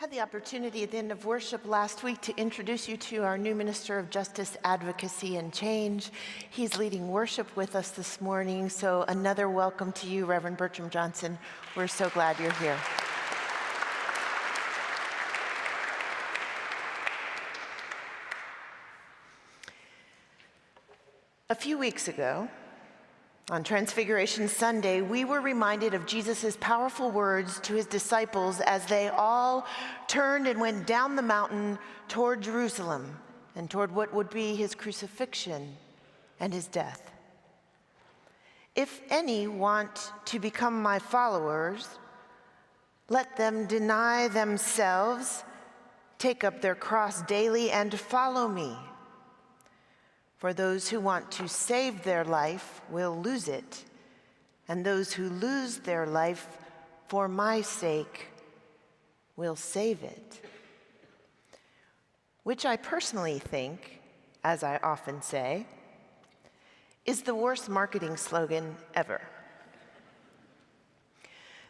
Had the opportunity at the end of worship last week to introduce you to our new Minister of Justice, Advocacy, and Change. He's leading worship with us this morning, so another welcome to you, Reverend Bertram Johnson. We're so glad you're here. A few weeks ago, on Transfiguration Sunday, we were reminded of Jesus' powerful words to his disciples as they all turned and went down the mountain toward Jerusalem and toward what would be his crucifixion and his death. If any want to become my followers, let them deny themselves, take up their cross daily, and follow me. For those who want to save their life will lose it, and those who lose their life for my sake will save it. Which I personally think, as I often say, is the worst marketing slogan ever.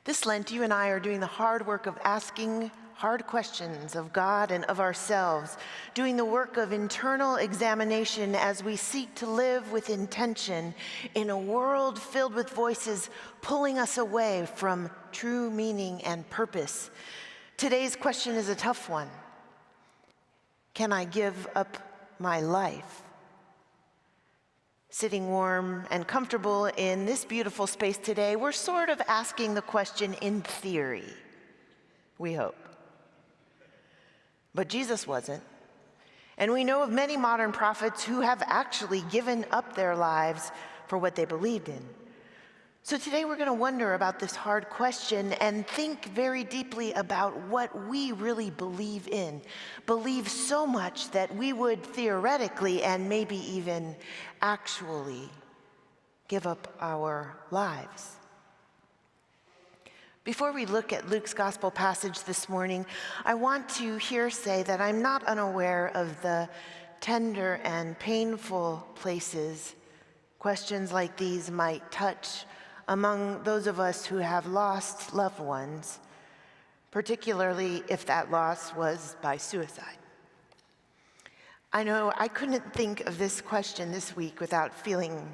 This Lent, you and I are doing the hard work of asking hard questions of God and of ourselves, doing the work of internal examination as we seek to live with intention in a world filled with voices pulling us away from true meaning and purpose. Today's question is a tough one. Can I give up my life? Sitting warm and comfortable in this beautiful space today, we're sort of asking the question in theory, we hope. But Jesus wasn't. And we know of many modern prophets who have actually given up their lives for what they believed in. So today we're going to wonder about this hard question and think very deeply about what we really believe in. Believe so much that we would theoretically and maybe even actually give up our lives. Before we look at Luke's gospel passage this morning, I want to here say that I'm not unaware of the tender and painful places questions like these might touch among those of us who have lost loved ones, particularly if that loss was by suicide. I know I couldn't think of this question this week without feeling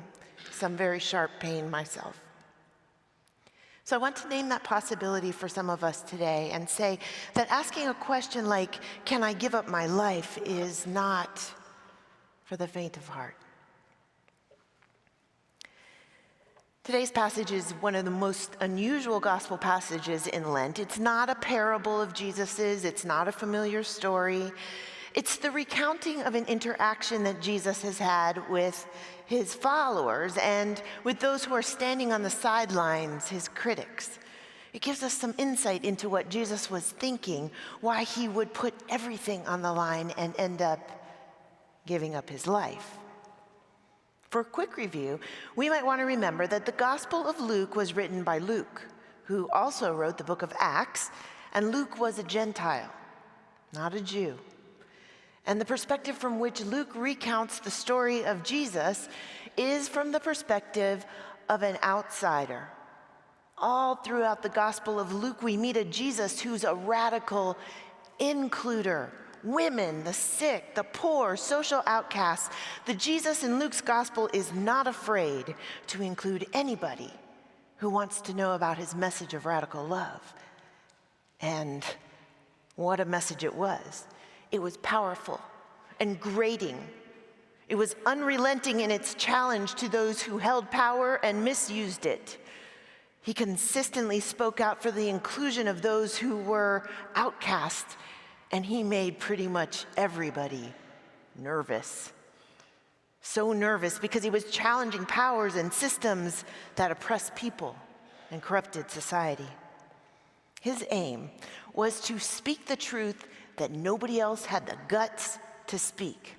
some very sharp pain myself. So I want to name that possibility for some of us today and say that asking a question like, can I give up my life, is not for the faint of heart. Today's passage is one of the most unusual gospel passages in Lent. It's not a parable of Jesus's, it's not a familiar story. It's the recounting of an interaction that Jesus has had with his followers and with those who are standing on the sidelines, his critics. It gives us some insight into what Jesus was thinking, why he would put everything on the line and end up giving up his life. For a quick review, we might want to remember that the Gospel of Luke was written by Luke, who also wrote the book of Acts, and Luke was a Gentile, not a Jew. And the perspective from which Luke recounts the story of Jesus is from the perspective of an outsider. All throughout the Gospel of Luke, we meet a Jesus who's a radical includer. Women, the sick, the poor, social outcasts. The Jesus in Luke's Gospel is not afraid to include anybody who wants to know about his message of radical love. And what a message it was. It was powerful and grating. It was unrelenting in its challenge to those who held power and misused it. He consistently spoke out for the inclusion of those who were outcast, and he made pretty much everybody nervous. So nervous because he was challenging powers and systems that oppressed people and corrupted society. His aim was to speak the truth that nobody else had the guts to speak,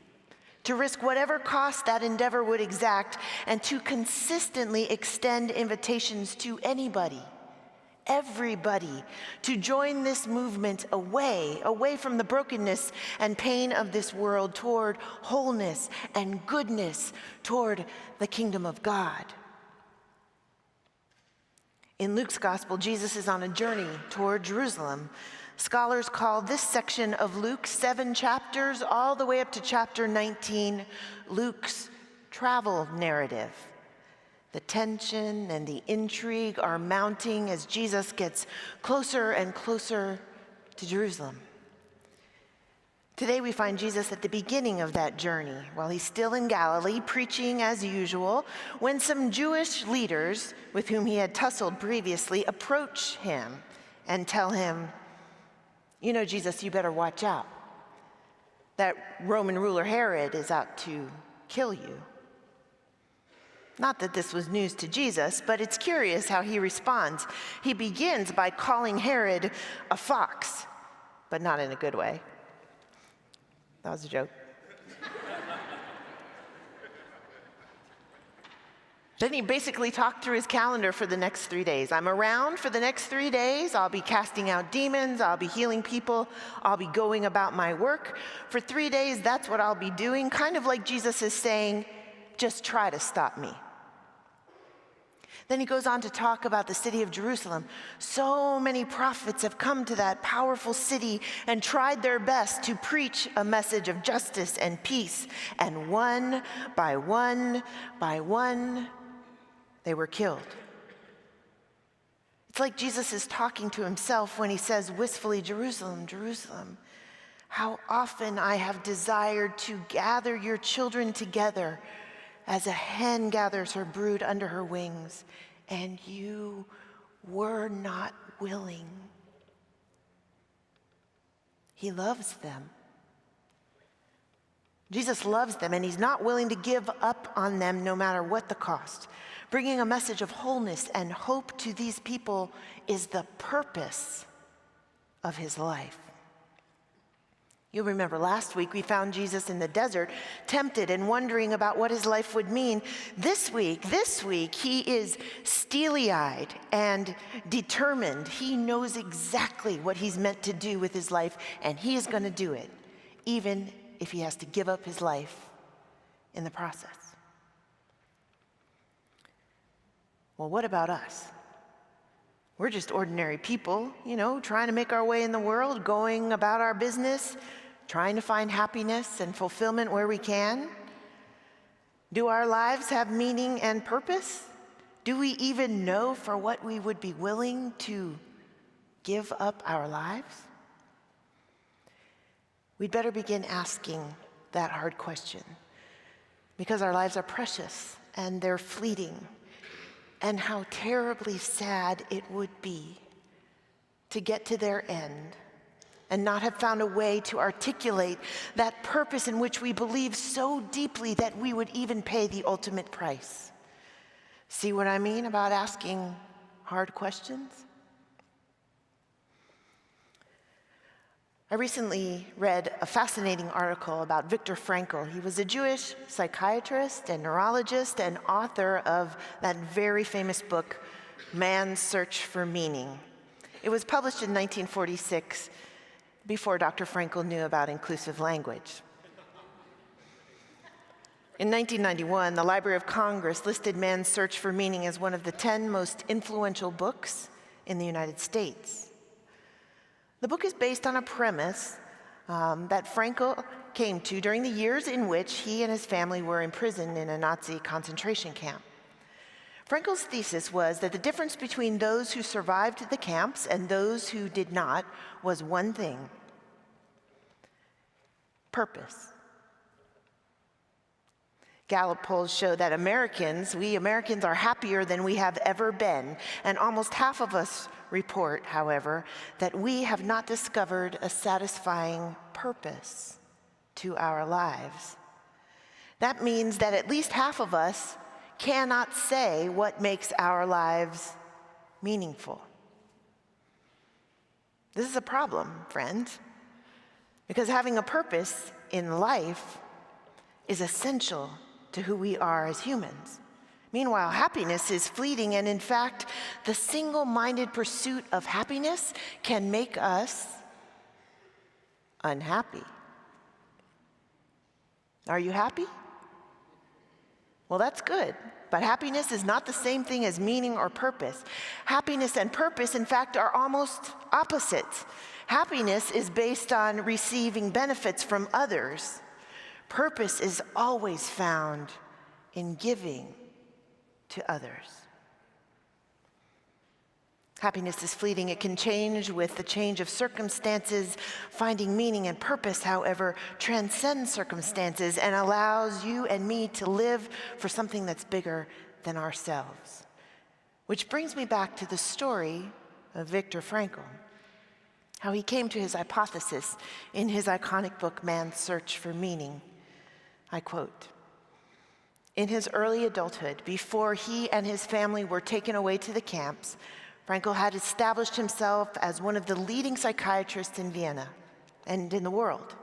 to risk whatever cost that endeavor would exact, and to consistently extend invitations to anybody, everybody, to join this movement away from the brokenness and pain of this world toward wholeness and goodness, toward the kingdom of God. In Luke's gospel, Jesus is on a journey toward Jerusalem, Scholars call this section of Luke, 7 chapters, all the way up to chapter 19, Luke's travel narrative. The tension and the intrigue are mounting as Jesus gets closer and closer to Jerusalem. Today we find Jesus at the beginning of that journey, while he's still in Galilee, preaching as usual, when some Jewish leaders with whom he had tussled previously approach him and tell him, "You know, Jesus, you better watch out. That Roman ruler Herod is out to kill you." Not that this was news to Jesus, but it's curious how he responds. He begins by calling Herod a fox, but not in a good way. That was a joke. Then he basically talked through his calendar for the next 3 days. I'm around for the next 3 days. I'll be casting out demons. I'll be healing people. I'll be going about my work. For 3 days, that's what I'll be doing. Kind of like Jesus is saying, just try to stop me. Then he goes on to talk about the city of Jerusalem. So many prophets have come to that powerful city and tried their best to preach a message of justice and peace. And one by one, they were killed. It's like Jesus is talking to himself when he says wistfully, "Jerusalem, Jerusalem, how often I have desired to gather your children together as a hen gathers her brood under her wings, and you were not willing." He loves them. Jesus loves them, and he's not willing to give up on them no matter what the cost. Bringing a message of wholeness and hope to these people is the purpose of his life. You'll remember last week we found Jesus in the desert, tempted and wondering about what his life would mean. This week, he is steely-eyed and determined. He knows exactly what he's meant to do with his life, and he is going to do it, even if he has to give up his life in the process. Well, what about us? We're just ordinary people, trying to make our way in the world, going about our business, trying to find happiness and fulfillment where we can. Do our lives have meaning and purpose? Do we even know for what we would be willing to give up our lives? We'd better begin asking that hard question, because our lives are precious and they're fleeting, and how terribly sad it would be to get to their end and not have found a way to articulate that purpose in which we believe so deeply that we would even pay the ultimate price. See what I mean about asking hard questions? I recently read a fascinating article about Viktor Frankl. He was a Jewish psychiatrist and neurologist and author of that very famous book, Man's Search for Meaning. It was published in 1946, before Dr. Frankl knew about inclusive language. In 1991, the Library of Congress listed Man's Search for Meaning as one of the 10 most influential books in the United States. The book is based on a premise that Frankl came to during the years in which he and his family were imprisoned in a Nazi concentration camp. Frankl's thesis was that the difference between those who survived the camps and those who did not was one thing: purpose. Gallup polls show that we Americans are happier than we have ever been, and almost half of us report, however, that we have not discovered a satisfying purpose to our lives. That means that at least half of us cannot say what makes our lives meaningful. This is a problem, friends, because having a purpose in life is essential to who we are as humans. Meanwhile, happiness is fleeting, and in fact, the single-minded pursuit of happiness can make us unhappy. Are you happy? Well, that's good, But happiness is not the same thing as meaning or purpose. Happiness and purpose, in fact, are almost opposites. Happiness is based on receiving benefits from others. Purpose is always found in giving to others. Happiness is fleeting. It can change with the change of circumstances. Finding meaning and purpose, however, transcends circumstances and allows you and me to live for something that's bigger than ourselves. Which brings me back to the story of Viktor Frankl, how he came to his hypothesis in his iconic book, Man's Search for Meaning. I quote, "In his early adulthood, before he and his family were taken away to the camps, Frankl had established himself as one of the leading psychiatrists in Vienna and in the world.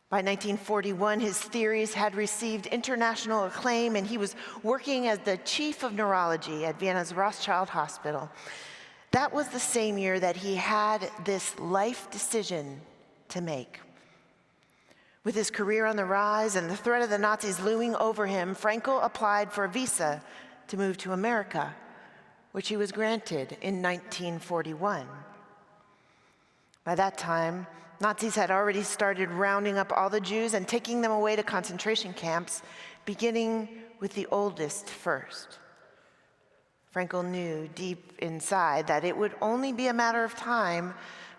By 1941, his theories had received international acclaim, and he was working as the chief of neurology at Vienna's Rothschild Hospital. That was the same year that he had this life decision to make. With his career on the rise and the threat of the Nazis looming over him, Frankl applied for a visa to move to America, which he was granted in 1941. By that time, Nazis had already started rounding up all the Jews and taking them away to concentration camps, beginning with the oldest first. Frankl knew deep inside that it would only be a matter of time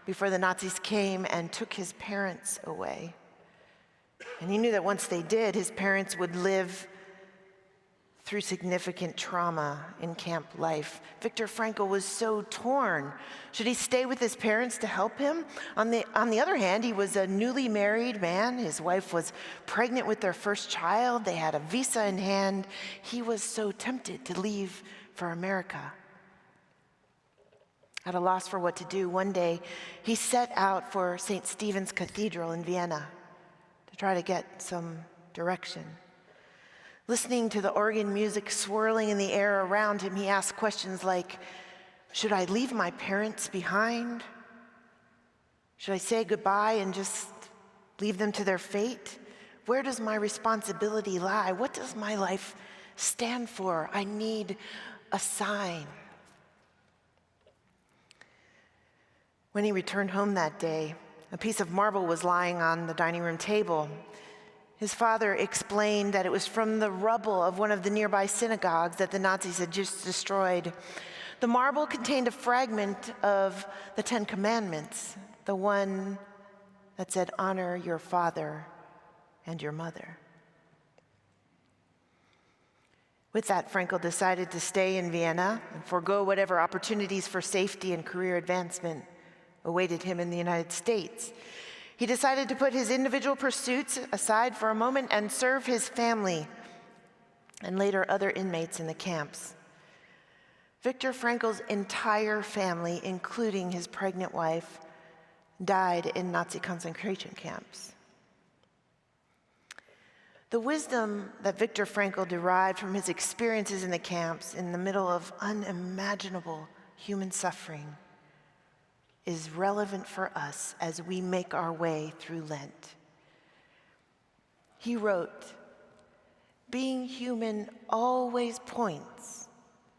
before the Nazis came and took his parents away. And he knew that once they did, his parents would live through significant trauma in camp life. Viktor Frankl was so torn. Should he stay with his parents to help him? On the other hand, he was a newly married man. His wife was pregnant with their first child. They had a visa in hand. He was so tempted to leave for America. At a loss for what to do, one day he set out for St. Stephen's Cathedral in Vienna to try to get some direction. Listening to the organ music swirling in the air around him, he asked questions like, should I leave my parents behind? Should I say goodbye and just leave them to their fate? Where does my responsibility lie? What does my life stand for? I need a sign. When he returned home that day, a piece of marble was lying on the dining room table. His father explained that it was from the rubble of one of the nearby synagogues that the Nazis had just destroyed. The marble contained a fragment of the 10 Commandments, the one that said, honor your father and your mother. With that, Frankl decided to stay in Vienna and forego whatever opportunities for safety and career advancement awaited him in the United States. He decided to put his individual pursuits aside for a moment and serve his family and later other inmates in the camps. Viktor Frankl's entire family, including his pregnant wife, died in Nazi concentration camps. The wisdom that Viktor Frankl derived from his experiences in the camps in the middle of unimaginable human suffering is relevant for us as we make our way through Lent. He wrote, being human always points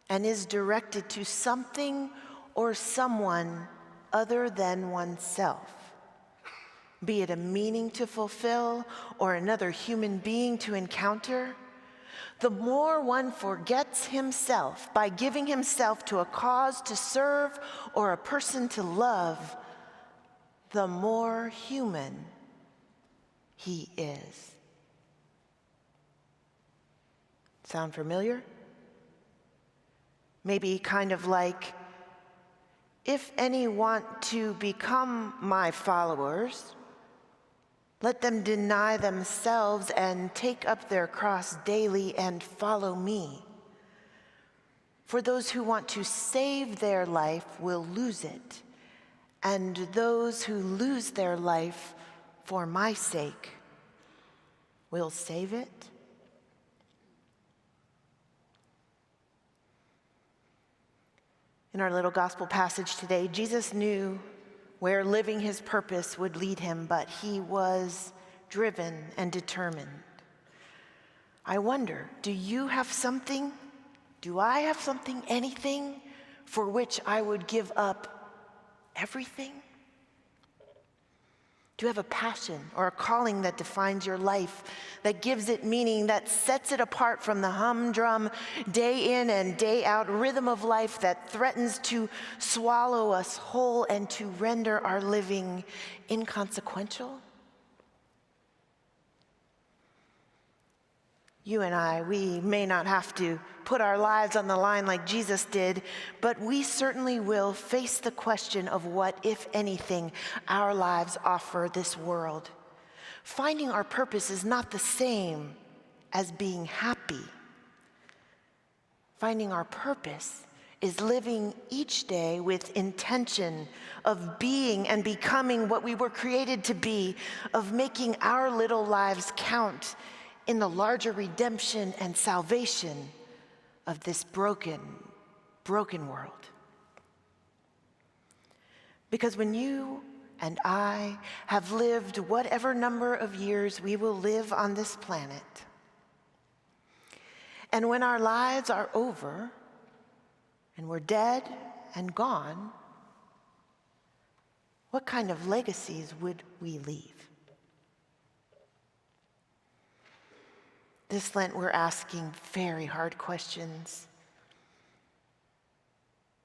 and is directed to something or someone other than oneself, be it a meaning to fulfill or another human being to encounter. The more one forgets himself by giving himself to a cause to serve or a person to love, the more human he is. Sound familiar? Maybe kind of like, if any want to become my followers, let them deny themselves and take up their cross daily and follow me. For those who want to save their life will lose it, and those who lose their life for my sake will save it. In our little gospel passage today, Jesus knew where living his purpose would lead him, but he was driven and determined. I wonder, do you have something? Do I have something, anything, for which I would give up everything? Do you have a passion or a calling that defines your life, that gives it meaning, that sets it apart from the humdrum, day in and day out rhythm of life that threatens to swallow us whole and to render our living inconsequential? You and I, we may not have to put our lives on the line like Jesus did, but we certainly will face the question of what, if anything, our lives offer this world. Finding our purpose is not the same as being happy. Finding our purpose is living each day with intention of being and becoming what we were created to be, of making our little lives count in the larger redemption and salvation of this broken world. Because when you and I have lived whatever number of years we will live on this planet, and when our lives are over and we're dead and gone, what kind of legacies would we leave? This Lent, we're asking very hard questions.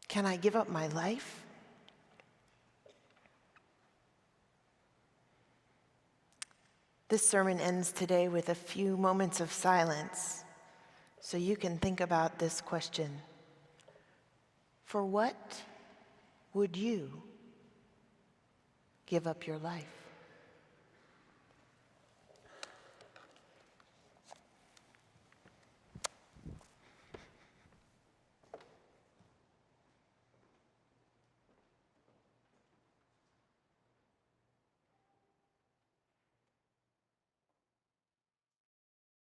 Can I give up my life? This sermon ends today with a few moments of silence, so you can think about this question. For what would you give up your life?